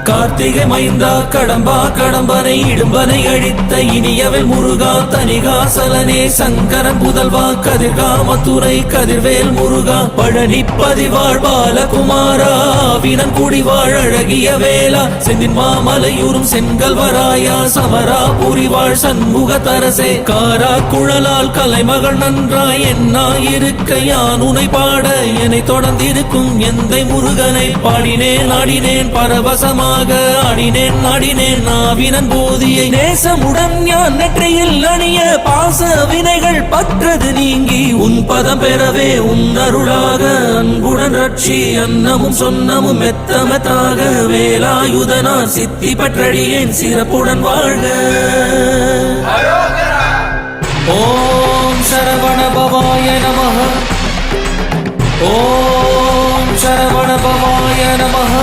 கார்த்திகை மைந்தா கடம்பா கடம்பனை இடும்பனை அழித்த இனியவன் முருகா தனிகாசலனே சங்கரன் புதல்வா கதிர்காமத்துறை கதிர்வேல் முருகா பழனி பதிவாழ் பாலகுமாரா வினன் குடிவாழ் அழகிய வேளா செந்தின் மாமலையூரும் செங்கல்வராயா சமரா புரிவாழ் சண்முக தரசே காரா குழலால் கலைமகள் நன்றாய் என்னாயிருக்க யான் உனை பாட என்னை தொடர்ந்திருக்கும் எந்தை முருகனை பாடினேன் ஆடினேன் பரவசமாக ஆடினேன் நாடினேன் நாவினன் போதியை நேசமுடன் ஞான் நெற்றியில் அணிய பாச வினைகள் பற்றது நீங்கி உன் பதம் பெறவே உன் அருளாக அன்புடன் ரட்சி அன்னமும் சொன்னமும் மெத்தமத்தாக வேலாயுதனார் சித்தி பற்றடியேன் சிறப்புடன் வாழ்க. ஓம் சரவண பவாய நமஹ. ஓம் சரவண பவாய நமஹ.